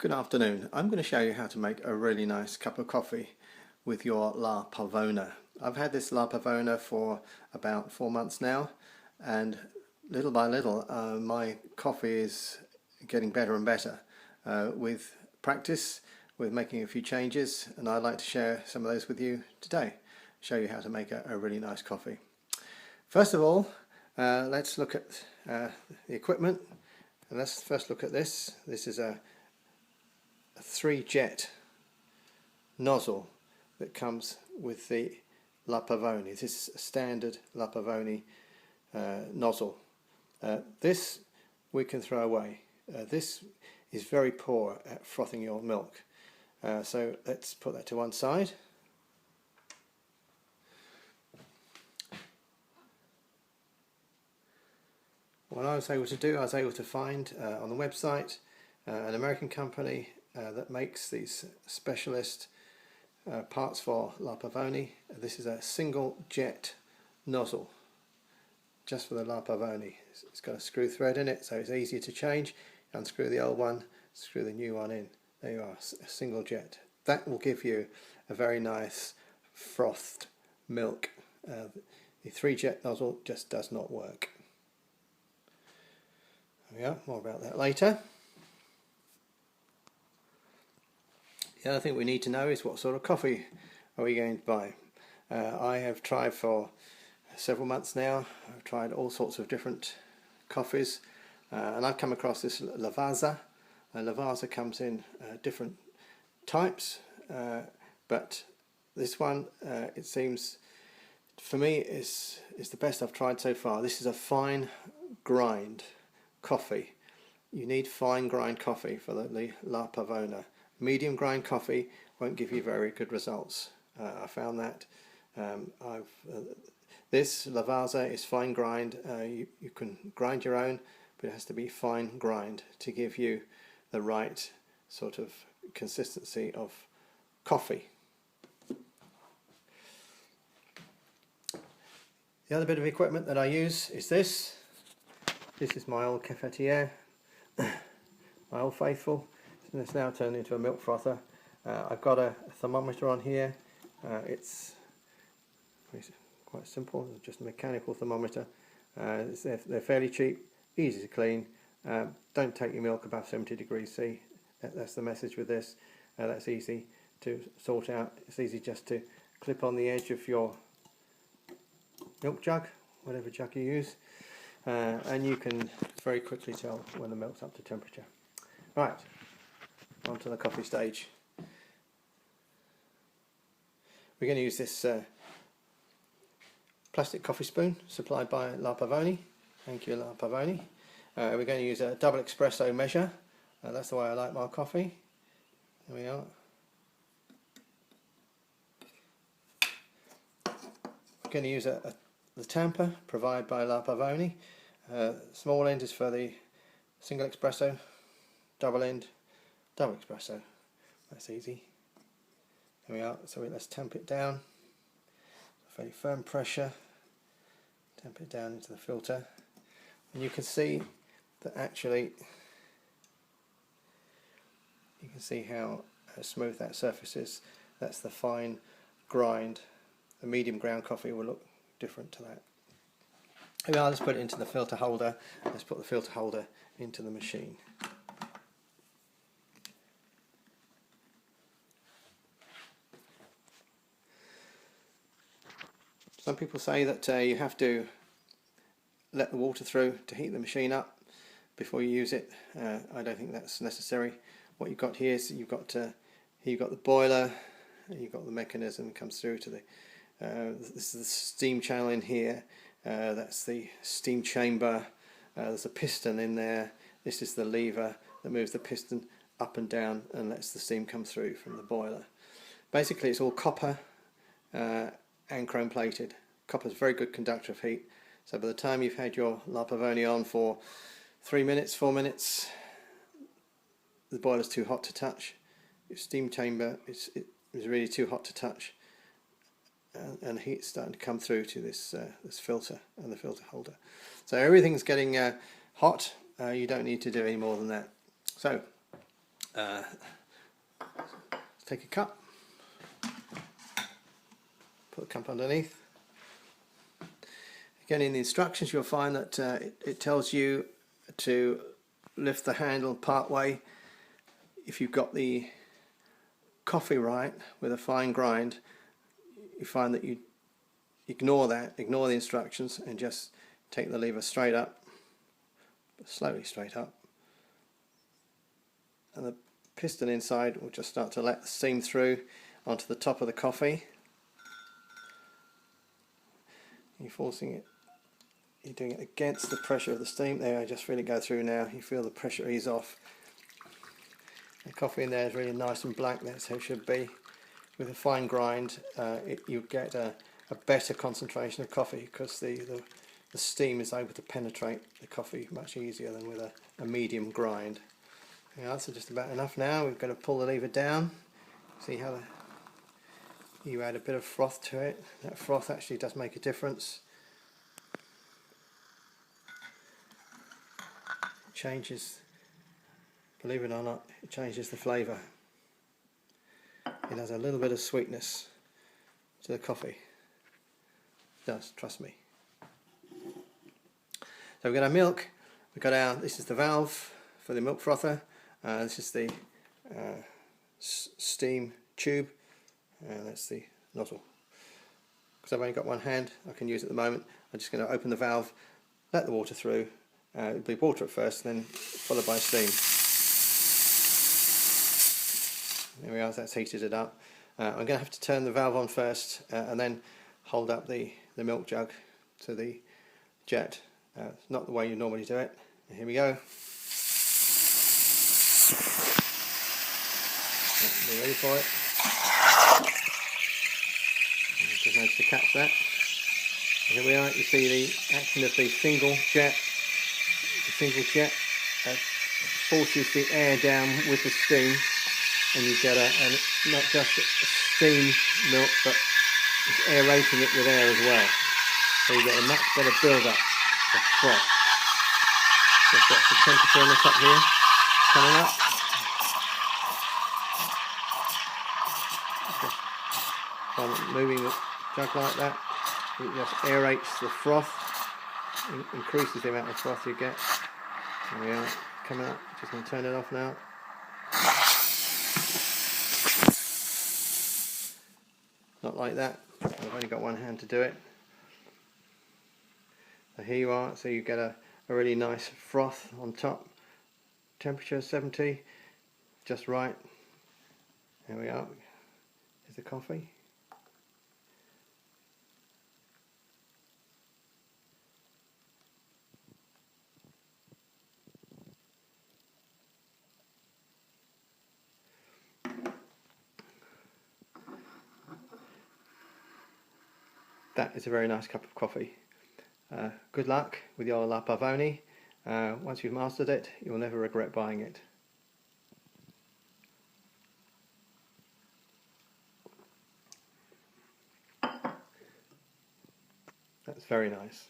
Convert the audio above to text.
Good afternoon. I'm going to show you how to make a really nice cup of coffee with your La Pavona. I've had this La Pavona for about 4 months now, and little by little my coffee is getting better and better with practice, with making a few changes, and I'd like to share some of those with you today, show you how to make a really nice coffee. First of all, let's look at the equipment, and let's first look at this. This is a 3-jet nozzle that comes with the La Pavoni. This is a standard La Pavoni nozzle. This we can throw away. This is very poor at frothing your milk. So let's put that to one side. What I was able to do, I was able to find on the website an American company that makes these specialist parts for La Pavoni. This is a single jet nozzle just for the La Pavoni. It's got a screw thread in it, so it's easier to change. Unscrew the old one, screw the new one in. There you are, a single jet. That will give you a very nice frothed milk. The 3-jet nozzle just does not work. There we are, more about that later. The other thing we need to know is what sort of coffee are we going to buy. I have tried for several months now. I've tried all sorts of different coffees, and I've come across this Lavazza. Lavazza comes in different types, but this one, it seems, for me, is the best I've tried so far. This is a fine grind coffee. You need fine grind coffee for the La Pavona. Medium grind coffee won't give you very good results. I found that. This Lavazza is fine grind. You can grind your own, but it has to be fine grind to give you the right sort of consistency of coffee. The other bit of equipment that I use is this. This is my old cafetiere, my old faithful. And it's now turned into a milk frother. I've got a thermometer on here. It's quite simple, just a mechanical thermometer. They're fairly cheap, easy to clean. Don't take your milk above 70 degrees C. That's the message with this. That's easy to sort out. It's easy just to clip on the edge of your milk jug, whatever jug you use, and you can very quickly tell when the milk's up to temperature. Right. Onto the coffee stage. We're going to use this plastic coffee spoon supplied by La Pavoni. Thank you, La Pavoni. We're going to use a double espresso measure. That's the way I like my coffee. There we are. We're going to use the tamper provided by La Pavoni. Small end is for the single espresso, double end double espresso. That's easy. There we are. So let's tamp it down. Fairly firm pressure. Tamp it down into the filter, and you can see that actually you can see how smooth that surface is. That's the fine grind. The medium ground coffee will look different to that. Here we are. Let's put it into the filter holder. Let's put the filter holder into the machine. Some people say that you have to let the water through to heat the machine up before you use it. I don't think that's necessary. What you've got here is you've got the boiler, and you've got the mechanism that comes through to the. This is the steam channel in here. That's the steam chamber. There's a piston in there. This is the lever that moves the piston up and down and lets the steam come through from the boiler. Basically, it's all copper and chrome plated. Copper is a very good conductor of heat, so by the time you've had your La Pavoni on for 3 minutes, 4 minutes, the boiler's too hot to touch. Your steam chamber is really too hot to touch, and heat's starting to come through to this filter and the filter holder. So everything's getting hot. You don't need to do any more than that. So Take a cup, put the cup underneath. Again, in the instructions you'll find that it tells you to lift the handle part way. If you've got the coffee right with a fine grind, you find that you ignore the instructions and just take the lever straight up, slowly straight up, and the piston inside will just start to let the steam through onto the top of the coffee. You're forcing it, you're doing it against the pressure of the steam. There, I just feel it go through now. You feel the pressure ease off. The coffee in there is really nice and black. That's how it should be. With a fine grind, you get a better concentration of coffee because the steam is able to penetrate the coffee much easier than with a medium grind. Yeah, that's just about enough now. We're going to pull the lever down. See how you add a bit of froth to it. That froth actually does make a difference. It changes, believe it or not, it changes the flavour. It has a little bit of sweetness to the coffee. It does, trust me. So we've got our milk. We've got our, this is the valve for the milk frother. This is the steam tube. That's the nozzle. Because I've only got one hand, I can use it at the moment. I'm just going to open the valve, let the water through. It'll be water at first, then followed by steam. There we are, that's heated it up. I'm going to have to turn the valve on first and then hold up the milk jug to the jet. It's not the way you normally do it. Here we go. Be ready for it. Just managed to catch that. And here we are. You see the action of the single jet. The single jet forces the air down with the steam, and you get not just a steam milk, but it's aerating it with air as well. So you get a much better build-up of froth. Just got the temperature on the top here coming up. By moving the jug like that, it just aerates the froth, increases the amount of froth you get. There we are, coming up. Just going to turn it off now. Not like that. I've only got one hand to do it. So here you are. So you get a really nice froth on top. Temperature 70, just right. There we are. Here's the coffee. That is a very nice cup of coffee. Good luck with your La Pavoni. Once you've mastered it, you'll never regret buying it. That's very nice.